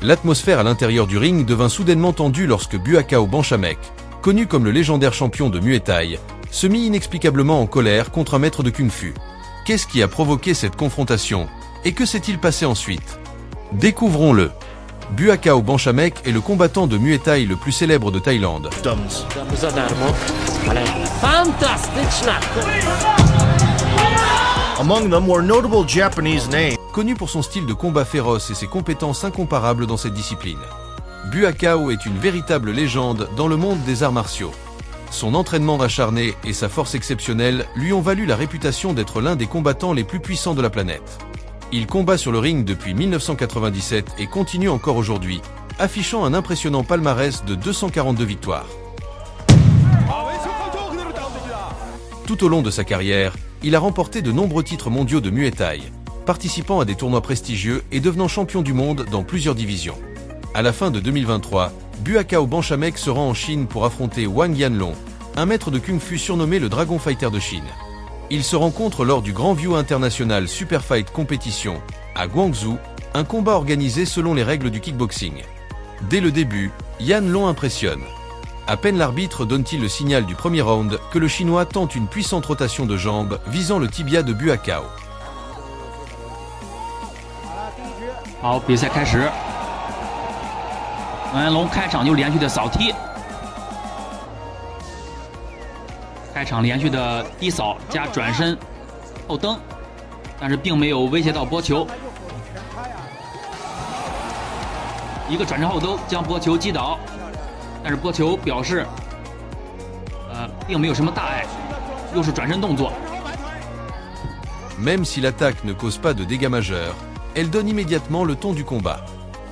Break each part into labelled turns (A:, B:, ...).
A: L'atmosphère à l'intérieur du ring devint soudainement tendue lorsque Buakaw Banchamek, connu comme le légendaire champion de Muay Thai, se mit inexplicablement en colère contre un maître de Kung Fu. Qu'est-ce qui a provoqué cette confrontation? Et que s'est-il passé ensuite? Découvrons-le. Buakaw Banchamek est le combattant de Muay Thai le plus célèbre de Thaïlande.
B: Among them were notable Japanese names.
A: Connu pour son style de combat féroce et ses compétences incomparables dans cette discipline, Buakaw est une véritable légende dans le monde des arts martiaux. Son entraînement acharné et sa force exceptionnelle lui ont valu la réputation d'être l'un des combattants les plus puissants de la planète. Il combat sur le ring depuis 1997 et continue encore aujourd'hui, affichant un impressionnant palmarès de 242 victoires. Tout au long de sa carrière, il a remporté de nombreux titres mondiaux de Muay Thai, participant à des tournois prestigieux et devenant champion du monde dans plusieurs divisions. À la fin de 2023, Buakaw Banchamek se rend en Chine pour affronter Wang Yanlong, un maître de Kung Fu surnommé le Dragon Fighter de Chine. Ils se rencontrent lors du Grand View International Super Fight Competition, à Guangzhou, un combat organisé selon les règles du kickboxing. Dès le début, Yanlong impressionne. À peine l'arbitre donne-t-il le signal du premier round que le Chinois tente une puissante rotation de jambes visant le tibia de Buakaw.
C: 好，比赛开始。王彦龙开场就连续的扫踢，开场连续的低扫加转身后蹬，但是并没有威胁到波球。一个转身后蹬将波球击倒，但是波球表示，并没有什么大碍，又是转身动作。
A: Même si l'attaque ne cause pas de dégâts majeurs, elle donne immédiatement le ton du combat.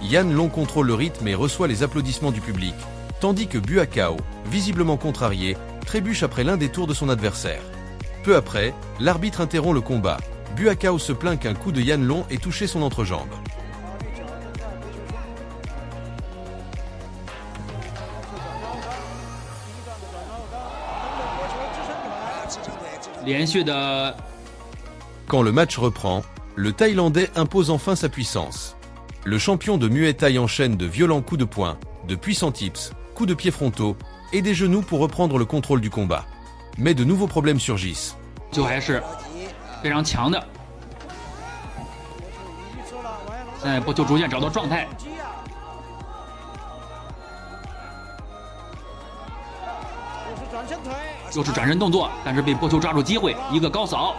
A: Yanlong contrôle le rythme et reçoit les applaudissements du public, tandis que Buakaw, visiblement contrarié, trébuche après l'un des tours de son adversaire. Peu après, l'arbitre interrompt le combat. Buakaw se plaint qu'un coup de Yanlong ait touché son entrejambe.
C: 连续的
A: Quand le match reprend, le Thaïlandais impose enfin sa puissance. Le champion de Muay Thai enchaîne de violents coups de poing, de puissants tips, coups de pied frontaux et des genoux pour reprendre le contrôle du combat. Mais de nouveaux problèmes surgissent.
C: 就还是非常强的，现在波球逐渐找到状态。又是转身动作，但是被波球抓住机会，一个高扫。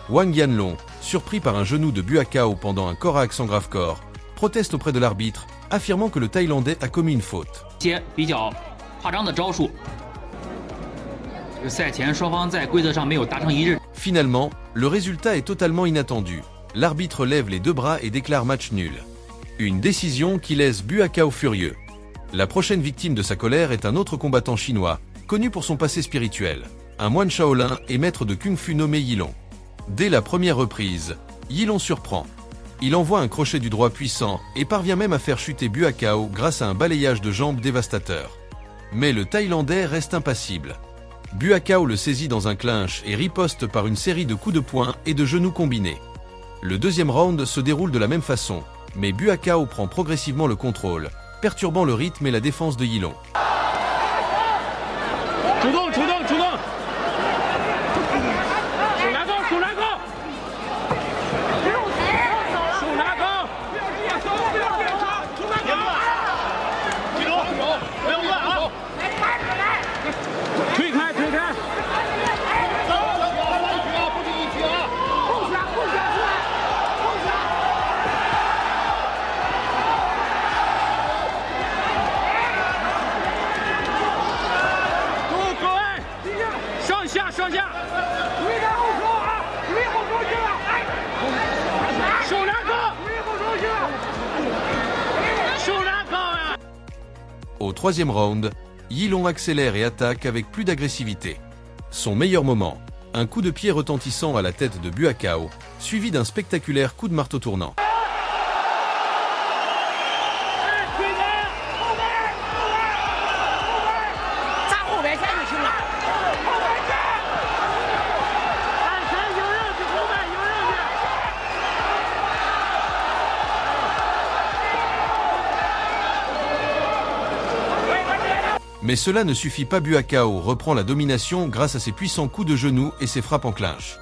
A: Wang Yanlong, surpris par un genou de Buakaw pendant un corps à accent grave corps, proteste auprès de l'arbitre, affirmant que le Thaïlandais a commis une faute.
C: 些比较夸张的招数，赛前双方在规则上没有达成一致。
A: Finalement, le résultat est totalement inattendu. L'arbitre lève les deux bras et déclare match nul. Une décision qui laisse Buakaw furieux. La prochaine victime de sa colère est un autre combattant chinois, connu pour son passé spirituel, un moine Shaolin et maître de Kung Fu nommé Yilong. Dès la première reprise, Yilong surprend. Il envoie un crochet du droit puissant et parvient même à faire chuter Buakaw grâce à un balayage de jambes dévastateur. Mais le Thaïlandais reste impassible. Buakaw le saisit dans un clinch et riposte par une série de coups de poing et de genoux combinés. Le deuxième round se déroule de la même façon, mais Buakaw prend progressivement le contrôle, perturbant le rythme et la défense de Yilong.
C: 主动，主动，主动！手拿高，手拿高！手拿高！记住，不要乱啊！推开，推开！不止一局啊！后旋，后旋出来，后旋！各位，上下上下！注意看后手啊！注意后手去了！手拿高！注意后手去了！手拿高呀！
A: Au troisième round, Yilong accélère et attaque avec plus d'agressivité. Son meilleur moment, un coup de pied retentissant à la tête de Buakaw, suivi d'un spectaculaire coup de marteau tournant.
D: 站后边先就行了。后边站！安全迎刃，后边
A: Mais cela ne suffit pas, Buakaw reprend la domination grâce à ses puissants coups de genoux et ses frappes en clinch.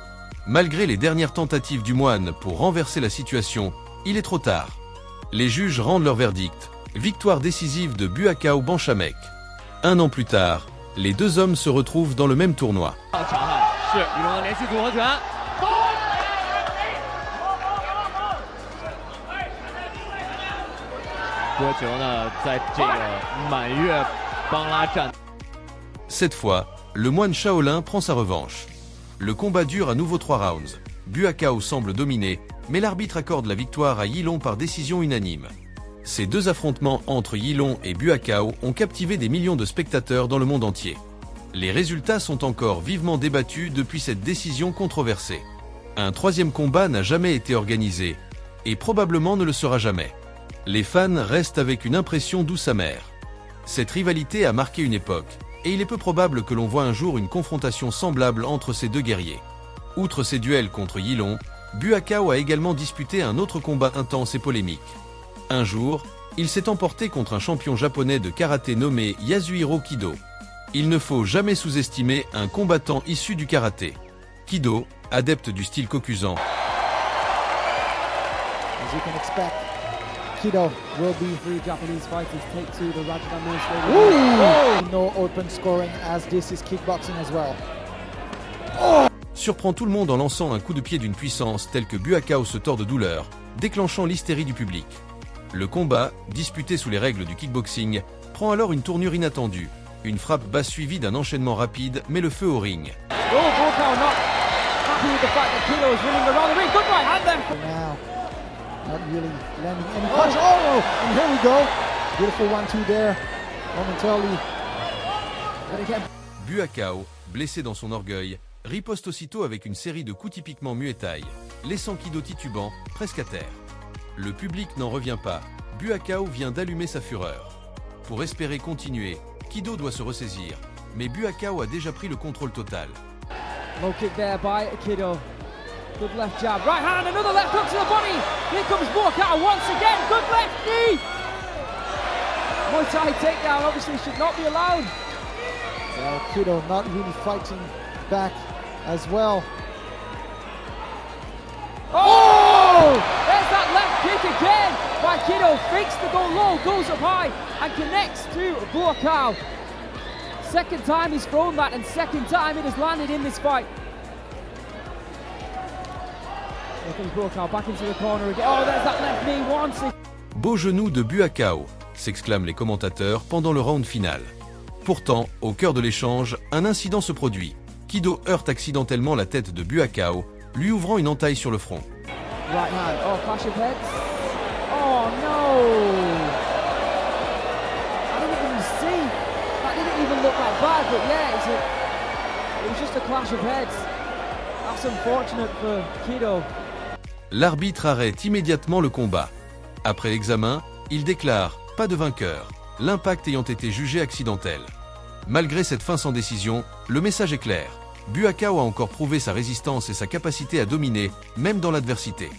A: Malgré les dernières tentatives du moine pour renverser la situation, il est trop tard. Les juges rendent leur verdict. Victoire décisive de Buakaw Banchamek. 1 an plus tard, les deux hommes se retrouvent dans le même tournoi. Cette fois, le moine Shaolin prend sa revanche. Le combat dure à nouveau 3 rounds. Buakaw semble dominer, mais l'arbitre accorde la victoire à Yilong par décision unanime. Ces deux affrontements entre Yilong et Buakaw ont captivé des millions de spectateurs dans le monde entier. Les résultats sont encore vivement débattus depuis cette décision controversée. Un troisième combat n'a jamais été organisé, et probablement ne le sera jamais. Les fans restent avec une impression douce amère. Cette rivalité a marqué une époque, et il est peu probable que l'on voit un jour une confrontation semblable entre ces deux guerriers. Outre ces duels contre Yilong, Buakaw a également disputé un autre combat intense et polémique. Un jour, il s'est emporté contre un champion japonais de karaté nommé Yasuhiro Kido. Il ne faut jamais sous-estimer un combattant issu du karaté. Kido, adepte du style Kokusan.
D: As you can expect, Kido will be three Japanese fighters take to the Rajadamnern Stadium. No open scoring as this is kickboxing as well.
A: Surprend tout le monde en lançant un coup de pied d'une puissance telle que Buakaw se tord de douleur, déclenchant l'hystérie du public. Le combat, disputé sous les règles du kickboxing, prend alors une tournure inattendue. Une frappe basse suivie d'un enchaînement rapide met le feu au ring.
D: Now, not really landing any punch. Oh, and here we go. Beautiful 1-2 there, momentarily. But again.
A: Buakaw, blessé dans son orgueil, riposte aussitôt avec une série de coups typiquement Muay Thai, laissant Kido titubant, presque à terre. Le public n'en revient pas, Buakaw vient d'allumer sa fureur. Pour espérer continuer, Kido doit se ressaisir, mais Buakaw a déjà pris le contrôle total.
E: Low kick there by Kido. Good left jab, right hand, another left hook to the body. Here comes Buakaw once again, good left knee. Muay Thai takedown obviously should not be allowed.
D: Well, Kido not really fighting back as well.
E: Oh! There's that left kick again by Kido. Fakes to go low, goes up high and connects to Buakaw. Second time he's thrown that and second time it has landed in this fight. Here comes Buakaw back into the corner again. Oh, there's that left knee once.
A: Beau genou de Buakaw, s'exclament les commentateurs pendant le round final. Pourtant, au cœur de l'échange, un incident se produit. Kido heurte accidentellement la tête de Buakaw, lui ouvrant une entaille sur le front.
E: Right hand, oh, clash of heads. Oh no! I didn't even see. That didn't even look that bad, but yeah, it was just a clash of heads. That's unfortunate for Kido.
A: L'arbitre arrête immédiatement le combat. Après l'examen, il déclare « pas de vainqueur », l'impact ayant été jugé accidentel. Malgré cette fin sans décision, le message est clair. Buakaw a encore prouvé sa résistance et sa capacité à dominer, même dans l'adversité.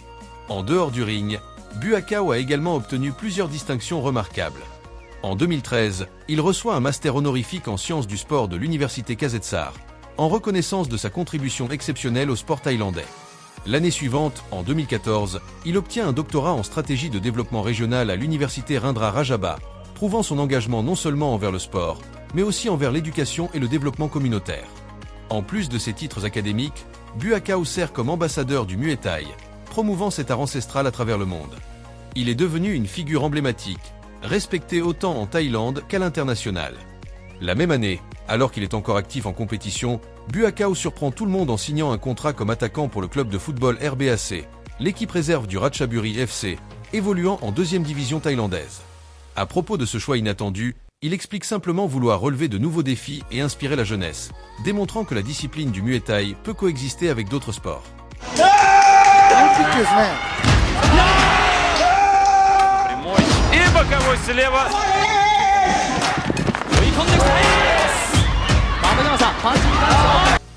A: En dehors du ring, Buakaw a également obtenu plusieurs distinctions remarquables. En 2013, il reçoit un master honorifique en sciences du sport de l'université Kasetsart, en reconnaissance de sa contribution exceptionnelle au sport thaïlandais. L'année suivante, en 2014, il obtient un doctorat en stratégie de développement régional à l'université Rindra Rajabhat, prouvant son engagement non seulement envers le sport, mais aussi envers l'éducation et le développement communautaire. En plus de ses titres académiques, Buakaw sert comme ambassadeur du Muay Thai, promouvant cet art ancestral à travers le monde. Il est devenu une figure emblématique, respecté autant en Thaïlande qu'à l'international. La même année, alors qu'il est encore actif en compétition, Buakaw surprend tout le monde en signant un contrat comme attaquant pour le club de football RBAC, l'équipe réserve du Ratchaburi FC, évoluant en 2e division thaïlandaise. À propos de ce choix inattendu, il explique simplement vouloir relever de nouveaux défis et inspirer la jeunesse, démontrant que la discipline du Muay Thai peut coexister avec d'autres sports.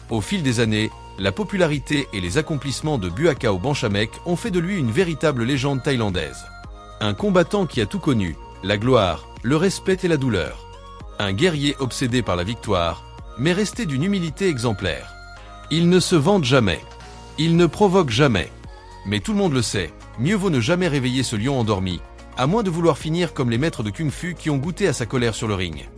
A: Au fil des années, la popularité et les accomplissements de Buakaw Banchamek ont fait de lui une véritable légende thaïlandaise. Un combattant qui a tout connu, la gloire, le respect et la douleur. Un guerrier obsédé par la victoire, mais resté d'une humilité exemplaire. Il ne se vante jamais. Il ne provoque jamais. Mais tout le monde le sait, mieux vaut ne jamais réveiller ce lion endormi, à moins de vouloir finir comme les maîtres de Kung Fu qui ont goûté à sa colère sur le ring.